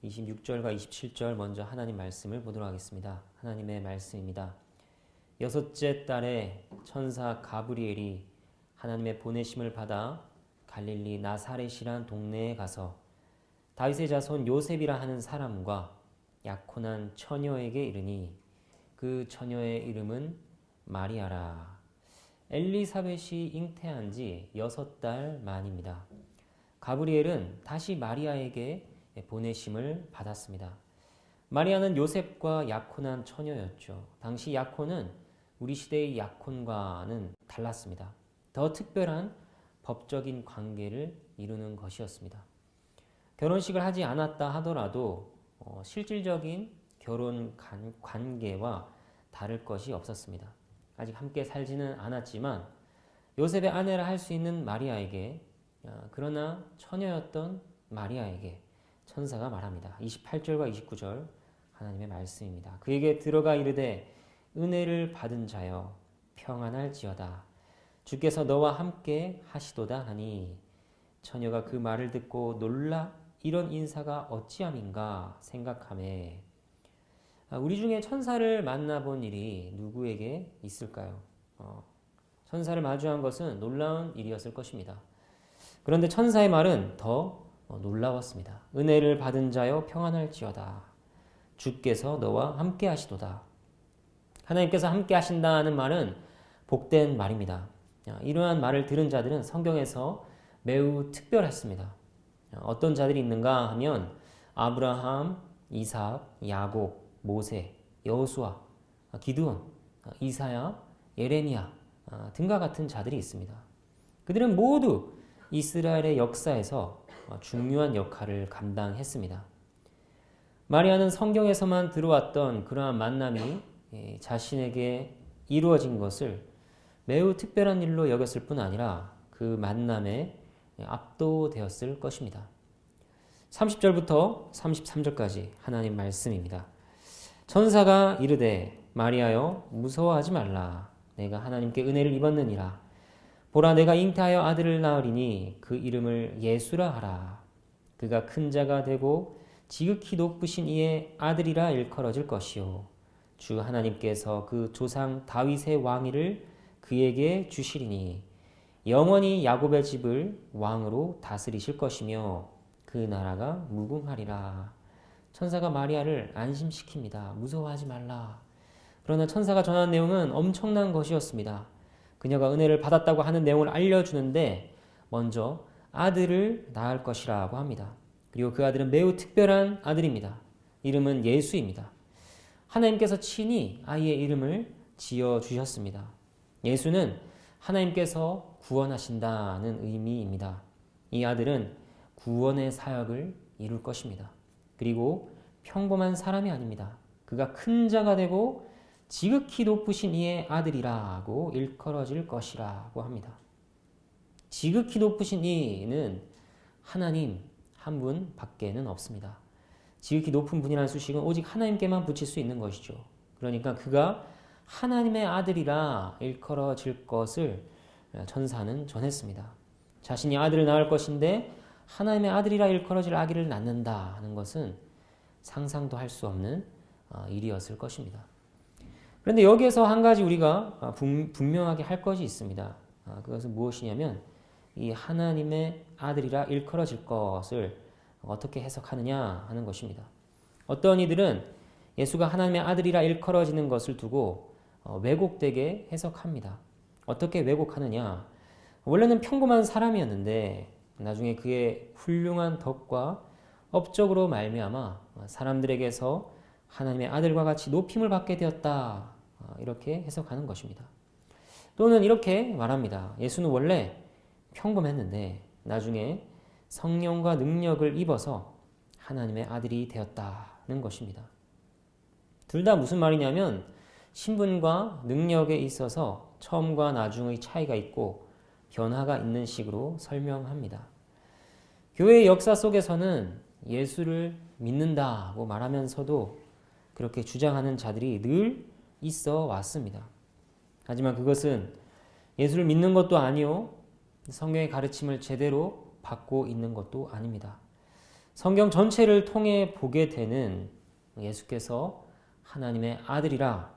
26절과 27절 먼저 하나님 말씀을 보도록 하겠습니다. 하나님의 말씀입니다. 여섯째 달에 천사 가브리엘이 하나님의 보내심을 받아 갈릴리 나사렛이란 동네에 가서 다윗의 자손 요셉이라 하는 사람과 약혼한 처녀에게 이르니 그 처녀의 이름은 마리아라. 엘리사벳이 잉태한 지 6달 만입니다. 가브리엘은 다시 마리아에게 보내심을 받았습니다. 마리아는 요셉과 약혼한 처녀였죠. 당시 약혼은 우리 시대의 약혼과는 달랐습니다. 더 특별한 법적인 관계를 이루는 것이었습니다. 결혼식을 하지 않았다 하더라도 실질적인 결혼 관계와 다를 것이 없었습니다. 아직 함께 살지는 않았지만 요셉의 아내라 할 수 있는 마리아에게, 그러나 처녀였던 마리아에게 천사가 말합니다. 28절과 29절 하나님의 말씀입니다. 그에게 들어가 이르되 은혜를 받은 자여 평안할지어다. 주께서 너와 함께 하시도다 하니 처녀가 그 말을 듣고 놀라 이런 인사가 어찌함인가 생각하매. 우리 중에 천사를 만나본 일이 누구에게 있을까요? 천사를 마주한 것은 놀라운 일이었을 것입니다. 그런데 천사의 말은 더 놀라웠습니다. 은혜를 받은 자여 평안할지어다. 주께서 너와 함께 하시도다. 하나님께서 함께 하신다는 말은 복된 말입니다. 이러한 말을 들은 자들은 성경에서 매우 특별했습니다. 어떤 자들이 있는가 하면 아브라함, 이삭, 야곱, 모세, 여호수아, 기드온, 이사야, 예레미야 등과 같은 자들이 있습니다. 그들은 모두 이스라엘의 역사에서 중요한 역할을 감당했습니다. 마리아는 성경에서만 들어왔던 그러한 만남이 자신에게 이루어진 것을 매우 특별한 일로 여겼을 뿐 아니라 그 만남에 압도되었을 것입니다. 30절부터 33절까지 하나님 말씀입니다. 천사가 이르되 마리아여 무서워하지 말라. 내가 하나님께 은혜를 입었느니라. 보라 내가 잉태하여 아들을 낳으리니 그 이름을 예수라 하라. 그가 큰 자가 되고 지극히 높으신 이의 아들이라 일컬어질 것이요 주 하나님께서 그 조상 다윗의 왕위를 그에게 주시리니 영원히 야곱의 집을 왕으로 다스리실 것이며 그 나라가 무궁하리라. 천사가 마리아를 안심시킵니다. 무서워하지 말라. 그러나 천사가 전한 내용은 엄청난 것이었습니다. 그녀가 은혜를 받았다고 하는 내용을 알려주는데 먼저 아들을 낳을 것이라고 합니다. 그리고 그 아들은 매우 특별한 아들입니다. 이름은 예수입니다. 하나님께서 친히 아이의 이름을 지어주셨습니다. 예수는 하나님께서 구원하신다는 의미입니다. 이 아들은 구원의 사역을 이룰 것입니다. 그리고 평범한 사람이 아닙니다. 그가 큰 자가 되고 지극히 높으신 이의 아들이라고 일컬어질 것이라고 합니다. 지극히 높으신 이는 하나님 한 분 밖에는 없습니다. 지극히 높은 분이라는 수식은 오직 하나님께만 붙일 수 있는 것이죠. 그러니까 그가 하나님의 아들이라 일컬어질 것을 천사는 전했습니다. 자신이 아들을 낳을 것인데 하나님의 아들이라 일컬어질 아기를 낳는다 하는 것은 상상도 할 수 없는 일이었을 것입니다. 그런데 여기에서 한 가지 우리가 분명하게 할 것이 있습니다. 그것은 무엇이냐면 이 하나님의 아들이라 일컬어질 것을 어떻게 해석하느냐 하는 것입니다. 어떤 이들은 예수가 하나님의 아들이라 일컬어지는 것을 두고 왜곡되게 해석합니다. 어떻게 왜곡하느냐? 원래는 평범한 사람이었는데 나중에 그의 훌륭한 덕과 업적으로 말미암아 사람들에게서 하나님의 아들과 같이 높임을 받게 되었다. 이렇게 해석하는 것입니다. 또는 이렇게 말합니다. 예수는 원래 평범했는데 나중에 성령과 능력을 입어서 하나님의 아들이 되었다는 것입니다. 둘 다 무슨 말이냐면 신분과 능력에 있어서 처음과 나중의 차이가 있고 변화가 있는 식으로 설명합니다. 교회의 역사 속에서는 예수를 믿는다고 말하면서도 그렇게 주장하는 자들이 늘 있어 왔습니다. 하지만 그것은 예수를 믿는 것도 아니요 성경의 가르침을 제대로 받고 있는 것도 아닙니다. 성경 전체를 통해 보게 되는 예수께서 하나님의 아들이라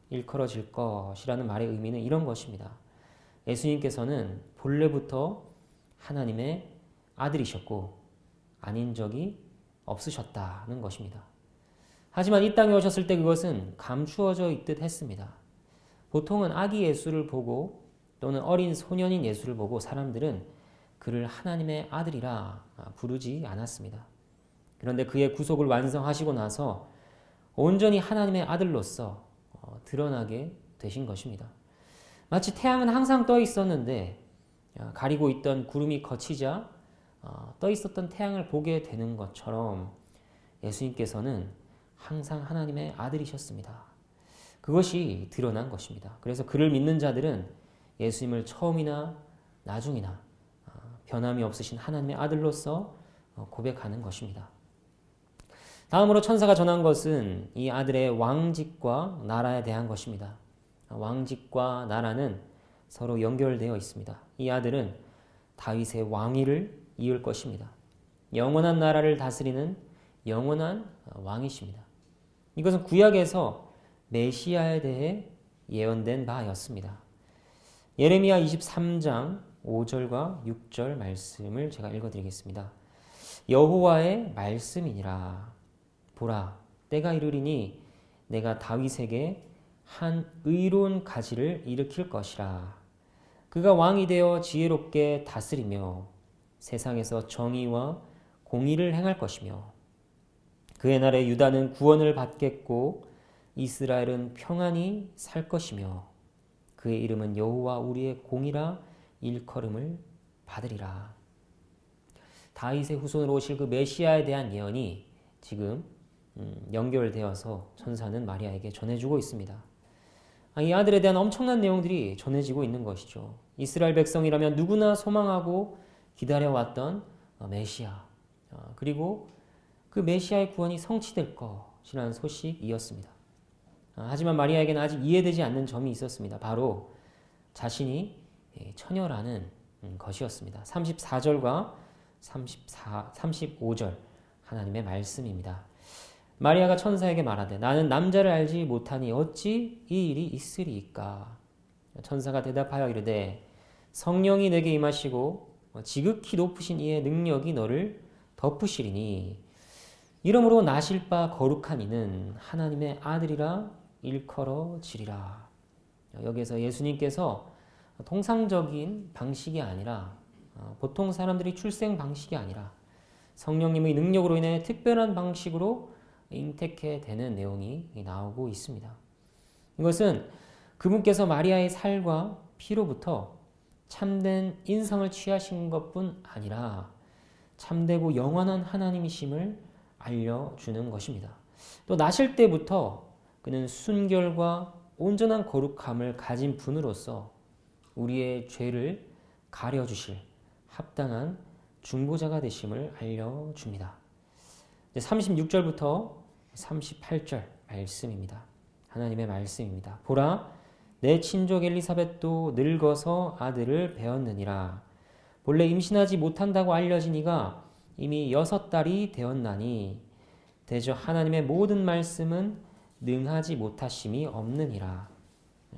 일컬어질 것이라는 말의 의미는 이런 것입니다. 예수님께서는 본래부터 하나님의 아들이셨고 아닌 적이 없으셨다는 것입니다. 하지만 이 땅에 오셨을 때 그것은 감추어져 있듯 했습니다. 보통은 아기 예수를 보고 또는 어린 소년인 예수를 보고 사람들은 그를 하나님의 아들이라 부르지 않았습니다. 그런데 그의 구속을 완성하시고 나서 온전히 하나님의 아들로서 드러나게 되신 것입니다. 마치 태양은 항상 떠 있었는데 가리고 있던 구름이 걷히자 떠 있었던 태양을 보게 되는 것처럼 예수님께서는 항상 하나님의 아들이셨습니다. 그것이 드러난 것입니다. 그래서 그를 믿는 자들은 예수님을 처음이나 나중이나 변함이 없으신 하나님의 아들로서 고백하는 것입니다. 다음으로 천사가 전한 것은 이 아들의 왕직과 나라에 대한 것입니다. 왕직과 나라는 서로 연결되어 있습니다. 이 아들은 다윗의 왕위를 이을 것입니다. 영원한 나라를 다스리는 영원한 왕이십니다. 이것은 구약에서 메시아에 대해 예언된 바였습니다. 예레미야 23장 5절과 6절 말씀을 제가 읽어드리겠습니다. 여호와의 말씀이니라. 보라, 때가 이르리니 내가 다윗에게 한 의로운 가지를 일으킬 것이라. 그가 왕이 되어 지혜롭게 다스리며 세상에서 정의와 공의를 행할 것이며 그의 날에 유다는 구원을 받겠고 이스라엘은 평안히 살 것이며 그의 이름은 여호와 우리의 공이라 일컬음을 받으리라. 다윗의 후손으로 오실 그 메시아에 대한 예언이 지금 연결되어서 천사는 마리아에게 전해주고 있습니다. 이 아들에 대한 엄청난 내용들이 전해지고 있는 것이죠. 이스라엘 백성이라면 누구나 소망하고 기다려왔던 메시아, 그리고 그 메시아의 구원이 성취될 것이라는 소식이었습니다. 하지만 마리아에게는 아직 이해되지 않는 점이 있었습니다. 바로 자신이 처녀라는 것이었습니다. 34절과 35절 하나님의 말씀입니다. 마리아가 천사에게 말하되 나는 남자를 알지 못하니 어찌 이 일이 있으리이까. 천사가 대답하여 이르되 성령이 내게 임하시고 지극히 높으신 이의 능력이 너를 덮으시리니 이러므로 나실 바 거룩한 이는 하나님의 아들이라 일컬어지리라. 여기에서 예수님께서 통상적인 방식이 아니라 보통 사람들이 출생 방식이 아니라 성령님의 능력으로 인해 특별한 방식으로 잉태케 되는 내용이 나오고 있습니다. 이것은 그분께서 마리아의 살과 피로부터 참된 인성을 취하신 것뿐 아니라 참되고 영원한 하나님이심을 알려주는 것입니다. 또 나실 때부터 그는 순결과 온전한 거룩함을 가진 분으로서 우리의 죄를 가려주실 합당한 중보자가 되심을 알려줍니다. 36절부터 38절 말씀입니다. 하나님의 말씀입니다. 보라, 내 친족 엘리사벳도 늙어서 아들을 배었느니라. 본래 임신하지 못한다고 알려진 이가 이미 6달이 되었나니 대저 하나님의 모든 말씀은 능하지 못하심이 없느니라.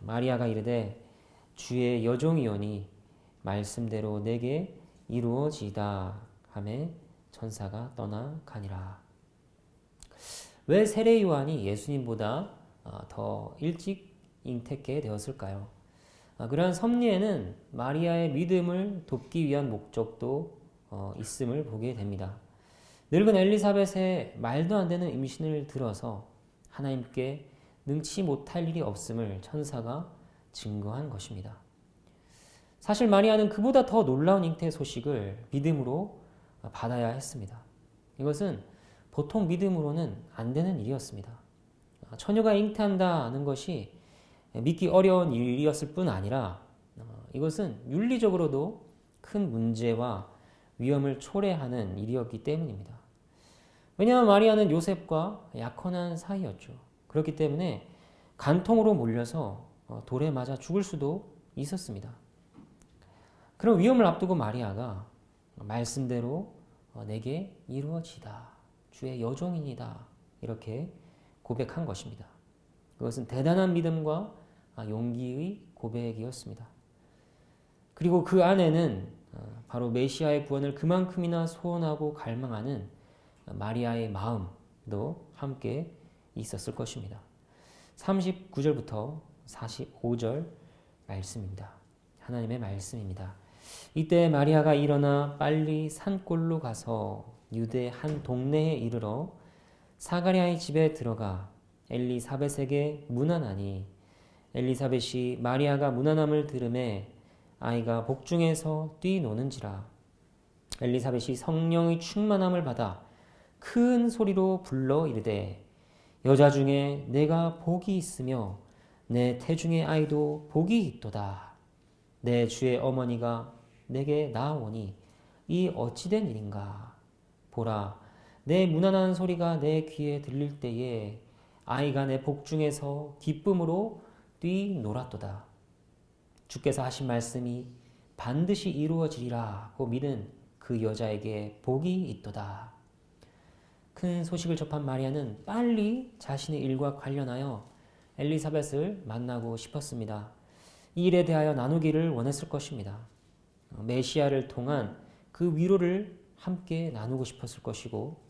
마리아가 이르되 주의 여종이오니 말씀대로 내게 이루어지이다 하매 천사가 떠나가니라. 왜 세례 요한이 예수님보다 더 일찍 잉태케 되었을까요? 그러한 섭리에는 마리아의 믿음을 돕기 위한 목적도 있음을 보게 됩니다. 늙은 엘리사벳의 말도 안 되는 임신을 들어서 하나님께 능치 못할 일이 없음을 천사가 증거한 것입니다. 사실 마리아는 그보다 더 놀라운 잉태 소식을 믿음으로 받아야 했습니다. 이것은 보통 믿음으로는 안 되는 일이었습니다. 처녀가 잉태한다는 것이 믿기 어려운 일이었을 뿐 아니라 이것은 윤리적으로도 큰 문제와 위험을 초래하는 일이었기 때문입니다. 왜냐하면 마리아는 요셉과 약혼한 사이였죠. 그렇기 때문에 간통으로 몰려서 돌에 맞아 죽을 수도 있었습니다. 그런 위험을 앞두고 마리아가 말씀대로 내게 이루어지다. 주의 여종이니다. 이렇게 고백한 것입니다. 그것은 대단한 믿음과 용기의 고백이었습니다. 그리고 그 안에는 바로 메시아의 구원을 그만큼이나 소원하고 갈망하는 마리아의 마음도 함께 있었을 것입니다. 39절부터 45절 말씀입니다. 하나님의 말씀입니다. 이때 마리아가 일어나 빨리 산골로 가서 유대 한 동네에 이르러 사가랴의 집에 들어가 엘리사벳에게 문안하니 엘리사벳이 마리아가 문안함을 들음에 아이가 복중에서 뛰노는지라. 엘리사벳이 성령의 충만함을 받아 큰 소리로 불러 이르되 여자 중에 내가 복이 있으며 내 태중의 아이도 복이 있도다. 내 주의 어머니가 내게 나오니 이 어찌된 일인가. 보라, 내 문안한 소리가 내 귀에 들릴 때에 아이가 내 복중에서 기쁨으로 뛰놀았도다. 주께서 하신 말씀이 반드시 이루어지리라고 믿은 그 여자에게 복이 있도다. 큰 소식을 접한 마리아는 빨리 자신의 일과 관련하여 엘리사벳을 만나고 싶었습니다. 이 일에 대하여 나누기를 원했을 것입니다. 메시아를 통한 그 위로를 함께 나누고 싶었을 것이고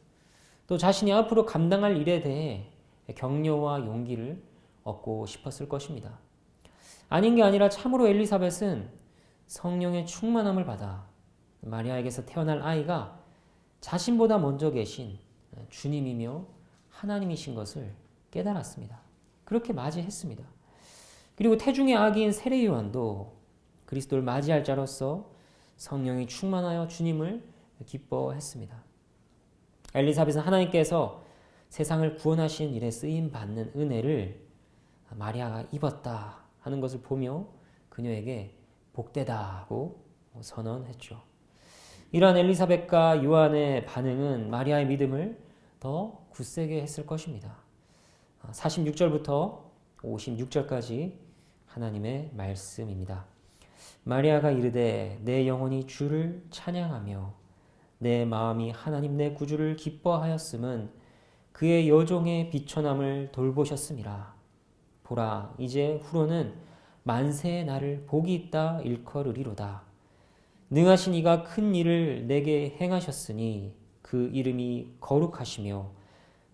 또 자신이 앞으로 감당할 일에 대해 격려와 용기를 얻고 싶었을 것입니다. 아닌 게 아니라 참으로 엘리사벳은 성령의 충만함을 받아 마리아에게서 태어날 아이가 자신보다 먼저 계신 주님이며 하나님이신 것을 깨달았습니다. 그렇게 맞이했습니다. 그리고 태중의 아기인 세례 요한도 그리스도를 맞이할 자로서 성령이 충만하여 주님을 기뻐했습니다. 엘리사벳은 하나님께서 세상을 구원하신 일에 쓰임받는 은혜를 마리아가 입었다 하는 것을 보며 그녀에게 복되다고 선언했죠. 이러한 엘리사벳과 요한의 반응은 마리아의 믿음을 더 굳세게 했을 것입니다. 46절부터 56절까지 하나님의 말씀입니다. 마리아가 이르되 내 영혼이 주를 찬양하며 내 마음이 하나님 내 구주를 기뻐하였음은 그의 여종의 비천함을 돌보셨음이라. 보라, 이제 후로는 만세의 나를 복이 있다 일컬으리로다. 능하신 이가 큰 일을 내게 행하셨으니 그 이름이 거룩하시며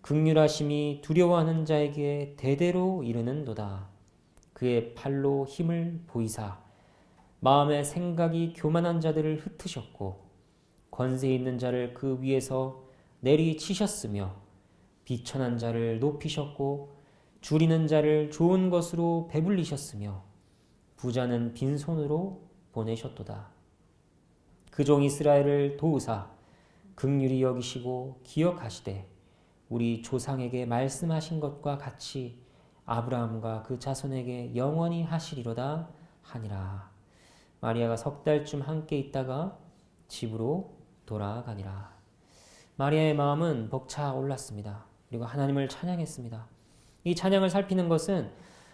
긍휼하심이 두려워하는 자에게 대대로 이르는도다. 그의 팔로 힘을 보이사 마음의 생각이 교만한 자들을 흩으셨고 권세 있는 자를 그 위에서 내리치셨으며 비천한 자를 높이셨고 줄이는 자를 좋은 것으로 배불리셨으며 부자는 빈손으로 보내셨도다. 그 종 이스라엘을 도우사 긍휼히 여기시고 기억하시되 우리 조상에게 말씀하신 것과 같이 아브라함과 그 자손에게 영원히 하시리로다 하니라. 마리아가 석 달쯤 함께 있다가 집으로 돌아가니라. 마리아의 마음은 벅차 올랐습니다. 그리고 하나님을 찬양했습니다. 이 찬양을 살피는 것은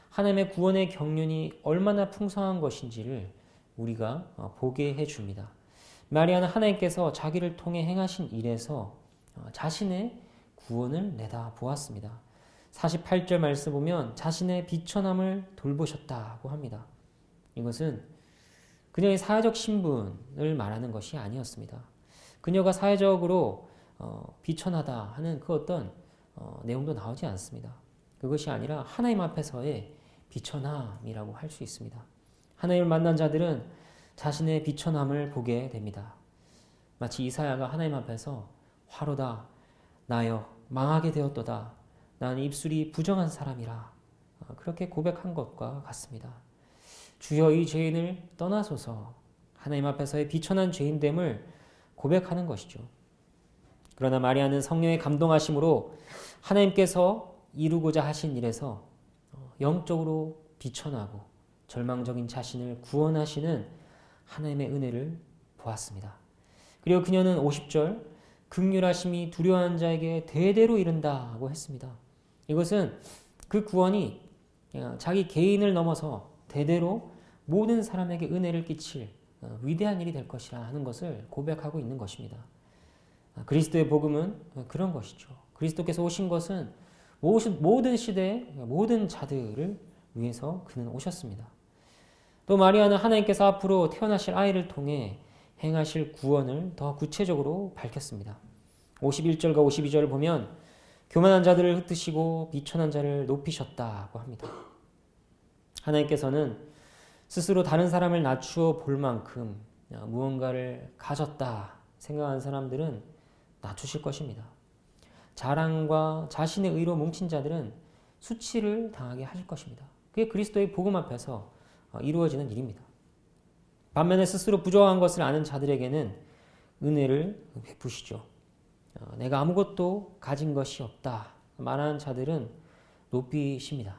하나님의 구원의 경륜이 얼마나 풍성한 것인지를 우리가 보게 해줍니다. 마리아는 하나님께서 자기를 통해 행하신 일에서 자신의 구원을 내다보았습니다. 48절 말씀 보면 자신의 비천함을 돌보셨다고 합니다. 이것은 그녀의 사회적 신분을 말하는 것이 아니었습니다. 그녀가 사회적으로 비천하다 하는 그 어떤 내용도 나오지 않습니다. 그것이 아니라 하나님 앞에서의 비천함이라고 할 수 있습니다. 하나님을 만난 자들은 자신의 비천함을 보게 됩니다. 마치 이사야가 하나님 앞에서 화로다 나여 망하게 되었도다 나는 입술이 부정한 사람이라 그렇게 고백한 것과 같습니다. 주여 이 죄인을 떠나소서 하나님 앞에서의 비천한 죄인됨을 고백하는 것이죠. 그러나 마리아는 성령의 감동하심으로 하나님께서 이루고자 하신 일에서 영적으로 비천하고 절망적인 자신을 구원하시는 하나님의 은혜를 보았습니다. 그리고 그녀는 50절 긍휼하심이 두려워하는 자에게 대대로 이른다고 했습니다. 이것은 그 구원이 자기 개인을 넘어서 대대로 모든 사람에게 은혜를 끼칠 위대한 일이 될 것이라 하는 것을 고백하고 있는 것입니다. 그리스도의 복음은 그런 것이죠. 그리스도께서 오신 것은 모든 시대의 모든 자들을 위해서 그는 오셨습니다. 또 마리아는 하나님께서 앞으로 태어나실 아이를 통해 행하실 구원을 더 구체적으로 밝혔습니다. 51절과 52절을 보면 교만한 자들을 흩으시고 비천한 자를 높이셨다고 합니다. 하나님께서는 스스로 다른 사람을 낮추어 볼 만큼 무언가를 가졌다 생각하는 사람들은 낮추실 것입니다. 자랑과 자신의 의로 뭉친 자들은 수치를 당하게 하실 것입니다. 그게 그리스도의 복음 앞에서 이루어지는 일입니다. 반면에 스스로 부족한 것을 아는 자들에게는 은혜를 베푸시죠. 내가 아무것도 가진 것이 없다 말하는 자들은 높이십니다.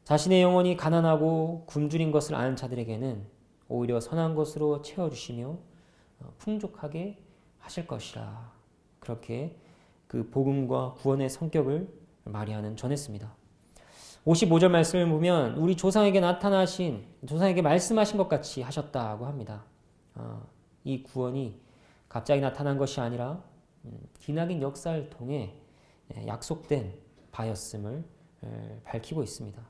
자신의 영혼이 가난하고 굶주린 것을 아는 자들에게는 오히려 선한 것으로 채워주시며 풍족하게 하실 것이라. 그렇게 그 복음과 구원의 성격을 마리아는 전했습니다. 55절 말씀을 보면 우리 조상에게 말씀하신 것 같이 하셨다고 합니다. 이 구원이 갑자기 나타난 것이 아니라 기나긴 역사를 통해 약속된 바였음을 밝히고 있습니다.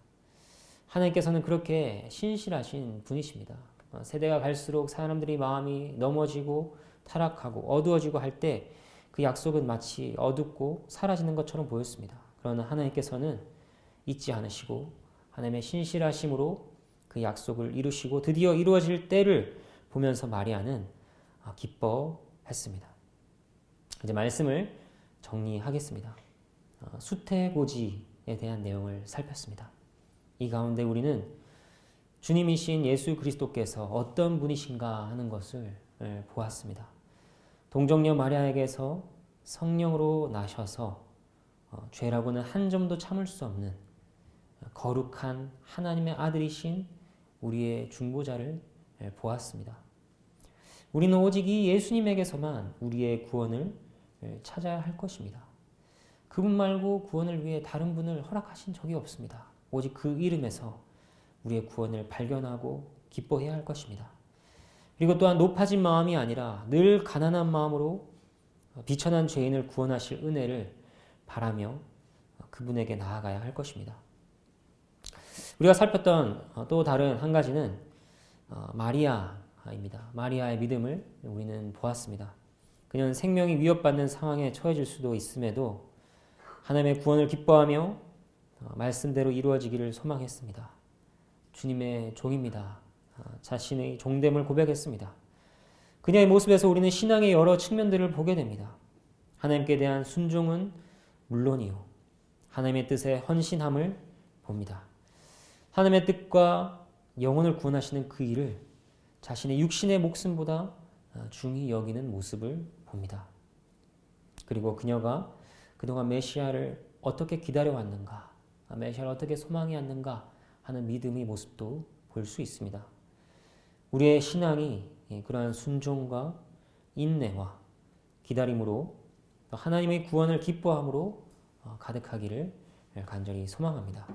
하나님께서는 그렇게 신실하신 분이십니다. 세대가 갈수록 사람들이 마음이 넘어지고 타락하고 어두워지고 할 때 그 약속은 마치 어둡고 사라지는 것처럼 보였습니다. 그러나 하나님께서는 잊지 않으시고 하나님의 신실하심으로 그 약속을 이루시고 드디어 이루어질 때를 보면서 마리아는 기뻐했습니다. 이제 말씀을 정리하겠습니다. 수태고지에 대한 내용을 살폈습니다. 이 가운데 우리는 주님이신 예수 그리스도께서 어떤 분이신가 하는 것을 보았습니다. 동정녀 마리아에게서 성령으로 나셔서 죄라고는 한 점도 참을 수 없는 거룩한 하나님의 아들이신 우리의 중보자를 보았습니다. 우리는 오직 이 예수님에게서만 우리의 구원을 찾아야 할 것입니다. 그분 말고 구원을 위해 다른 분을 허락하신 적이 없습니다. 오직 그 이름에서 우리의 구원을 발견하고 기뻐해야 할 것입니다. 그리고 또한 높아진 마음이 아니라 늘 가난한 마음으로 비천한 죄인을 구원하실 은혜를 바라며 그분에게 나아가야 할 것입니다. 우리가 살폈던 또 다른 한 가지는 마리아입니다. 마리아의 믿음을 우리는 보았습니다. 그녀는 생명이 위협받는 상황에 처해질 수도 있음에도 하나님의 구원을 기뻐하며 말씀대로 이루어지기를 소망했습니다. 주님의 종입니다. 자신의 종됨을 고백했습니다. 그녀의 모습에서 우리는 신앙의 여러 측면들을 보게 됩니다. 하나님께 대한 순종은 물론이요, 하나님의 뜻에 헌신함을 봅니다. 하나님의 뜻과 영혼을 구원하시는 그 일을 자신의 육신의 목숨보다 중히 여기는 모습을 봅니다. 그리고 그녀가 그동안 메시아를 어떻게 기다려왔는가, 메시아를 어떻게 소망해왔는가 하는 믿음의 모습도 볼 수 있습니다. 우리의 신앙이 그러한 순종과 인내와 기다림으로 하나님의 구원을 기뻐함으로 가득하기를 간절히 소망합니다.